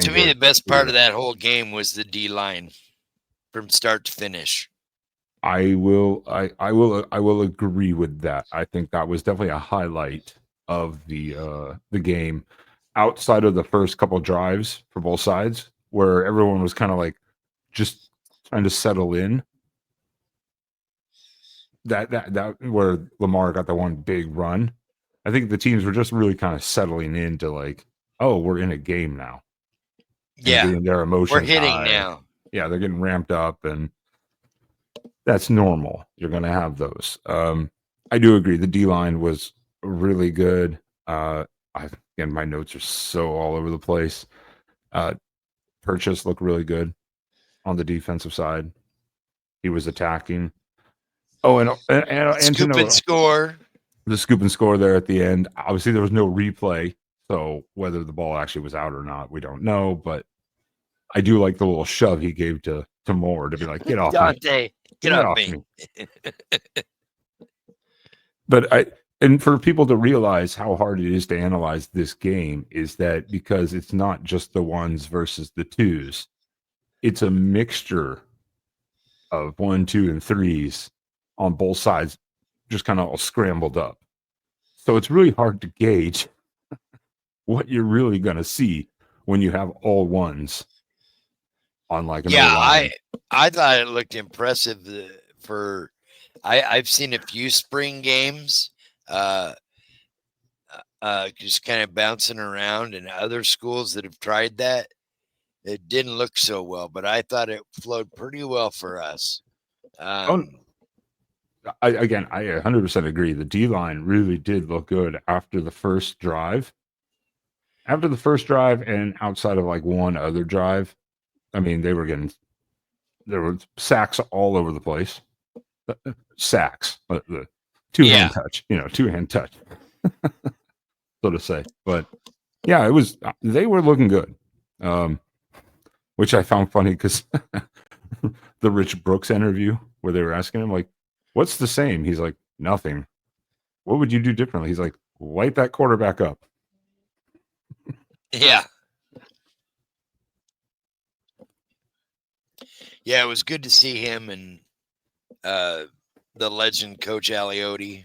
To me, the best part of that whole game was the D line from start to finish. I will agree with that. I think that was definitely a highlight of the game, outside of the first couple drives for both sides, where everyone was kind of like just trying to settle in. That where Lamar got the one big run. I think the teams were just really kind of settling into like, oh, we're in a game now, and Yeah, getting their we're emotions hitting high. now. Yeah, they're getting ramped up, and that's normal. You're going to have those. I do agree. The D line was really good. I Again, my notes are so all over the place. Uh, Purchase looked really good on the defensive side. He was attacking. Oh, and to Scoop and note, score. the scoop and score there at the end. Obviously, there was no replay, so whether the ball actually was out or not, we don't know. But I do like the little shove he gave to Moore to be like, "Get off me, Dante, get get off off me. me." But and for people to realize how hard it is to analyze this game is that because it's not just the ones versus the twos, it's a mixture of one, two, and threes on both sides, just kind of all scrambled up. So it's really hard to gauge what you're really going to see when you have all ones on like an Yeah, O-line. I thought it looked impressive for. I've seen a few spring games, uh, just kind of bouncing around, and other schools that have tried that. It didn't look so well, but I thought it flowed pretty well for us. Oh, I 100% agree. The D line really did look good after the first drive. After the first drive, and outside of like one other drive, I mean, there were sacks all over the place. Sacks, the two-hand touch, 2-hand touch, so to say. But yeah, they were looking good, which I found funny because the Rich Brooks interview where they were asking him like, "What's the same?" He's like, "Nothing. What would you do differently?" He's like, "Light that quarterback up." Yeah. Yeah, it was good to see him and the legend Coach Aliotti.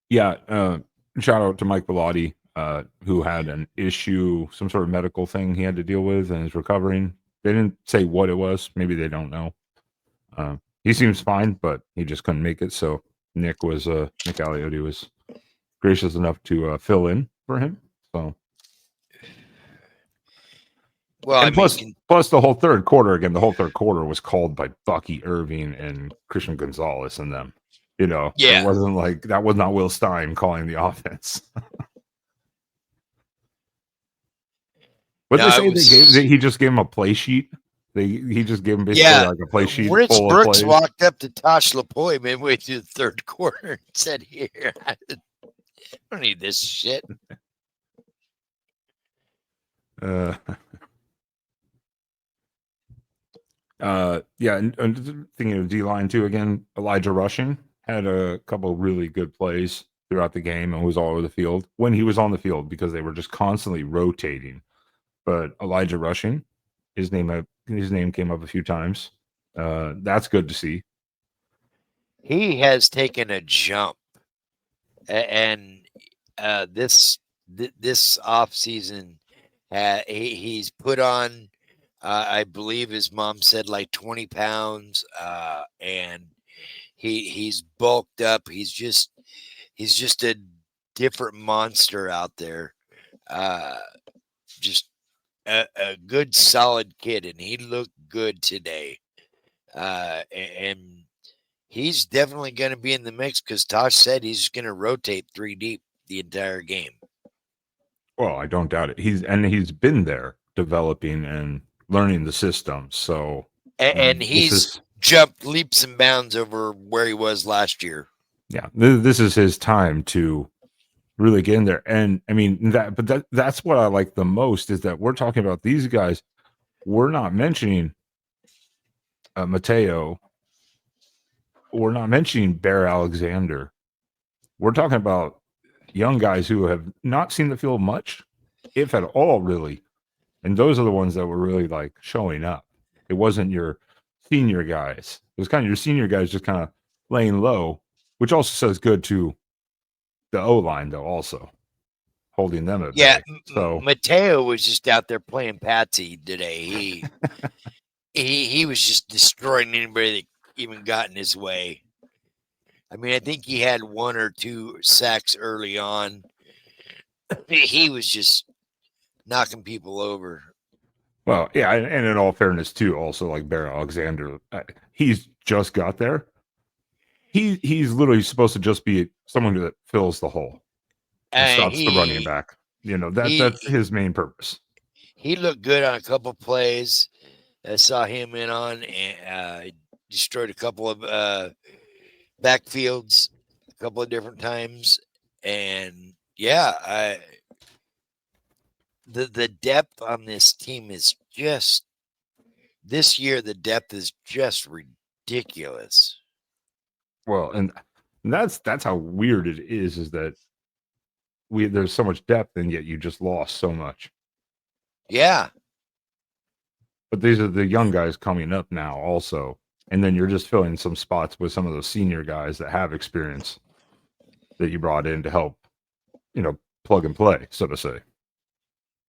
Yeah, shout out to Mike Bellotti, who had an issue, some sort of medical thing he had to deal with, and is recovering. They didn't say what it was. Maybe they don't know. He seems fine, but he just couldn't make it. So Nick Aliotti was gracious enough to fill in for him. So, Well, and plus the whole third quarter again. The whole third quarter was called by Bucky Irving and Christian Gonzalez and them. It wasn't like that was not Will Stein calling the offense. What they say he just gave him a play sheet. He just gave him basically like a play sheet Rich full Brooks of plays. walked up to Tosh Lapoy midway through the third quarter and said, "Here, I don't need this shit." Yeah, and thinking of D line too. Again, Elijah Rushing had a couple really good plays throughout the game and was all over the field when he was on the field because they were just constantly rotating. But Elijah Rushing, his name came up a few times. That's good to see. He has taken a jump, and this off season, he's put on. I believe his mom said like 20 pounds, and he's bulked up. He's just a different monster out there. Just a good solid kid, and he looked good today. And he's definitely going to be in the mix because Tosh said he's going to rotate 3 deep the entire game. Well, I don't doubt it. He's been there developing and learning the system. So and he's jumped leaps and bounds over where he was last year. Yeah, this is his time to really get in there. And I mean that's what I like the most is that we're talking about these guys. We're not mentioning Mateo. We're not mentioning Bear Alexander. We're talking about young guys who have not seen the field much, if at all, really. And those are the ones that were really like showing up. It wasn't your senior guys. It was kind of your senior guys just kind of laying low, which also says good to the O line, though, also holding them at Yeah, bay. So, Mateo was just out there playing patsy today. He was just destroying anybody that even got in his way. I mean, I think he had 1 or 2 sacks early on. He was just knocking people over. well, yeah, and in all fairness, too, also like Bear Alexander, he's just got there. He's literally supposed to just be someone that fills the hole and And stops the running back. You know, that's he his main purpose. he looked good on a couple plays. I saw him in on and destroyed a couple of backfields a couple of different times. And yeah, the depth on this team is just this year. The depth is just ridiculous. Well, and that's how weird it is that there's so much depth and yet you just lost so much. Yeah, But these are the young guys coming up now also. And then you're just filling some spots with some of those senior guys that have experience that you brought in to help, plug and play, so to say.